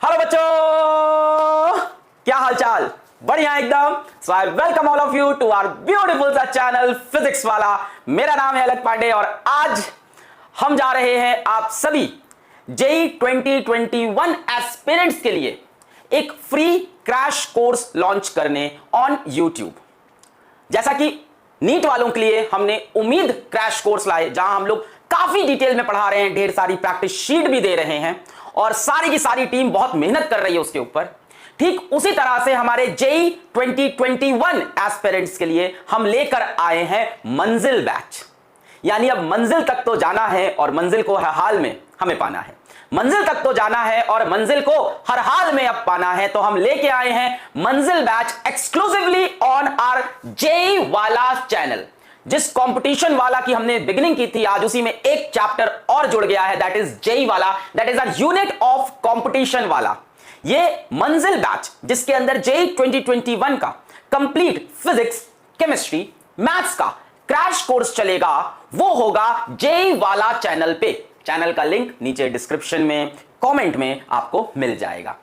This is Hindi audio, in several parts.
हेलो बच्चों, क्या हालचाल? बढ़िया एकदम। So I welcome all of you to our beautiful सा चैनल फिजिक्स वाला। मेरा नाम है अलख पांडे और आज हम जा रहे हैं आप सभी जेई 2021 एस्पिरेंट्स के लिए एक फ्री क्रैश कोर्स लॉन्च करने ऑन यूट्यूब। जैसा कि नीट वालों के लिए हमने उम्मीद क्रैश कोर्स लाए, जहां हम लोग काफी डिटेल में पढ़ा रहे हैं, ढेर सारी प्रैक्टिस शीट भी दे रहे हैं और सारी की सारी टीम बहुत मेहनत कर रही है उसके ऊपर। ठीक उसी तरह से हमारे जेई 2021 एस्पिरेंट्स के लिए हम लेकर आए हैं मंजिल बैच। यानी अब मंजिल तक तो जाना है और मंजिल को हर हाल में हमें पाना है। मंजिल तक तो जाना है और मंजिल को हर हाल में अब पाना है। तो हम लेके आए हैं Manzil batch exclusively on our JEE वाला चैनल। जिस कंपटीशन वाला की हमने बिगिनिंग की थी, आज उसी में एक चैप्टर और जुड़ गया है, दैट इज जेई वाला, that is a unit of competition वाला। ये मंजिल बैच जिसके अंदर जेई 2021 का कंप्लीट फिजिक्स, केमिस्ट्री, मैथ्स का क्रैश कोर्स चलेगा, वो होगा जेई वाला चैनल पे। चैनल का लिंक नीचे डिस्क्रिप्शन में, कमेंट में आपको मिल जाएगा।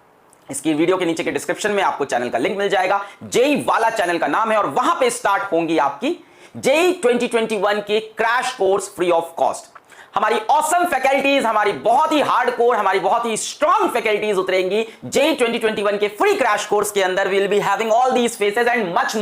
इसकी वीडियो के नीचे के डिस्क्रिप्शन में आपको चैनल का लिंक मिल जाएगा। जेई वाला चैनल का नाम है और वहां पे स्टार्ट होंगी आपकी जेई 2021 के crash course free of cost. हमारी ऑसम फैकल्टीज, हमारी बहुत ही हार्डकोर, हमारी बहुत ही स्ट्रॉन्ग फैकल्टीज उतरेंगी जेई 2021 के फ्री क्रैश कोर्स के अंदर। Will be having all these faces and much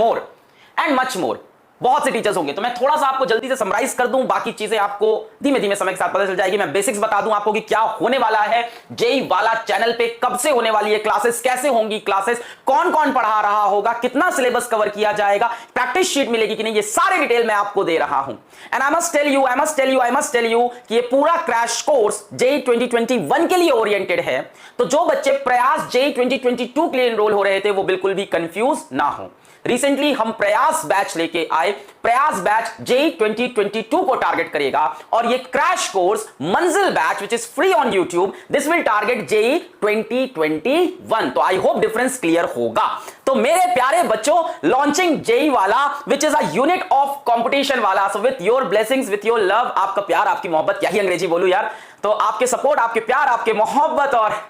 more. बहुत से टीचर्स होंगे। तो मैं थोड़ा सा आपको जल्दी से समराइज कर दूं, बाकी चीजें आपको धीमे धीमे समय के साथ पता चल जाएगी। मैं बेसिक्स बता दूं आपको कि क्या होने वाला है जेई वाला चैनल पे, कब से होने वाली है क्लासेस, कैसे होंगी क्लासेस, कौन कौन पढ़ा रहा होगा, कितना सिलेबस कवर किया जाएगा, प्रैक्टिस शीट मिलेगी कि नहीं, ये सारे डिटेल मैं आपको दे रहा हूं। And I must tell you कि ये पूरा क्रैश कोर्स जेई 2021 के लिए ओरिएंटेड है। तो जो बच्चे प्रयास जेई 2022 के लिए एनरोल हो रहे थे वो बिल्कुल भी कंफ्यूज ना हो। रिसेंटली हम प्रयास बैच लेके आए। प्रयास बैच जेई 2022 को टारगेट करेगा और ये crash course Manzil batch which is free on YouTube, this will target JEE 2021। तो आई होप डिफरेंस क्लियर होगा। तो मेरे प्यारे बच्चों, लॉन्चिंग जेई वाला which is a unit of competition वाला, so with your blessings, with your love, आपका प्यार, आपकी मोहब्बत, क्या ही अंग्रेजी बोलूं यार, तो आपके सपोर्ट, आपके प्यार, आपके मोहब्बत और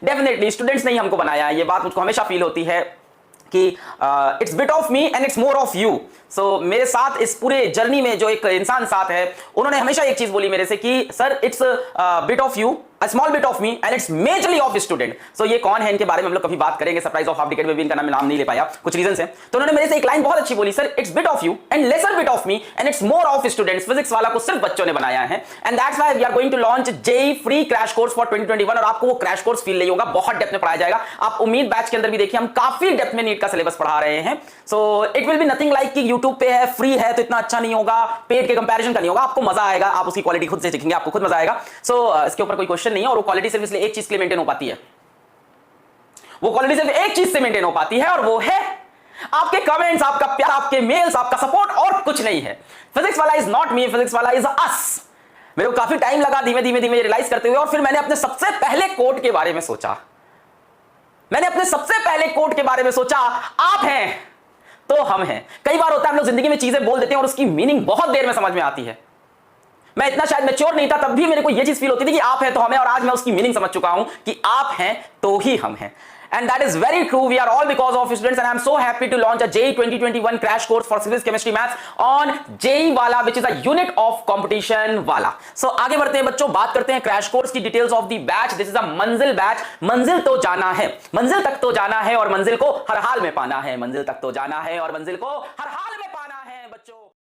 डेफिनेटली स्टूडेंट्स ने ही हमको बनाया है। ये बात मुझको हमेशा फील होती है कि it's bit of me and it's more of you. So मेरे साथ इस पूरे जर्नी में जो एक इंसान साथ है, उन्होंने हमेशा एक चीज बोली मेरे से कि sir it's bit of you, a small bit of me and it's majorly of student। so ये कौन है, इनके बारे में हम लोग कभी बात करेंगे। सरप्राइज ऑफ हाफ डिकेड में भी इनका नाम नहीं ले पाया, कुछ रीजन है। तो उन्होंने मेरे से एक लाइन बहुत अच्छी बोली, sir it's bit of you and lesser bit of me and it's more of students. Physics वाला को सिर्फ बच्चों ने बनाया है and that's why we are going to launch JEE free crash course for 2021। और आपको वो क्रैश कोर्स फील नहीं होगा, बहुत डेप्थ में पढ़ाया जाएगा। आप उम्मीद बैच के अंदर भी देखिए हम काफी डेप्थ में नीट का सिलेबस पढ़ा रहे हैं। So it will be nothing like कि यूट्यूब पे है, फ्री है तो इतना अच्छा नहीं होगा, पेड के कंपैरिजन का नहीं होगा। आपको मजा आएगा, आप उसकी क्वालिटी खुद से सीखेंगे, आपको खुद मजा आएगा। सो इसके ऊपर कोई क्वेश्चन नहीं है। और वो क्वालिटी सिर्फ इसलिए एक चीज के लिए मेंटेन हो पाती है, वो क्वालिटी सिर्फ एक चीज से मेंटेन हो पाती है और वो है आपके कमेंट्स, आपका प्यार, आपके मेल्स, आपका सपोर्ट, और कुछ नहीं है। फिजिक्स वाला इज नॉट मी, फिजिक्स वाला इज अस। मेरे को काफी टाइम लगा धीमे धीमे रियलाइज करते हुए, और फिर मैंने अपने सबसे पहले कोट के बारे में सोचा। आप हैं तो हम हैं। कई बार होता है हम लोग जिंदगी में चीजें बोल देते हैं और उसकी मीनिंग बहुत देर में समझ में आती है। मैं इतना शायद मैच्योर नहीं था, तब भी मेरे को यह चीज फील होती थी कि आप हैं तो हम हैं, और आज मैं उसकी मीनिंग समझ चुका हूं कि आप हैं तो ही हम हैं। And that is very true. We are all because of students, and I am so happy to launch a JEE 2021 crash course for physics, chemistry, maths on JEE वाला, which is a unit of competition वाला. So आगे बढ़ते हैं बच्चों, बात करते हैं क्रैश कोर्स की details of the batch. This is a मंजिल बैच। मंजिल तो जाना है, मंजिल तक तो जाना है और मंजिल को हर हाल में पाना है। मंजिल तक तो जाना है और मंजिल को हर हाल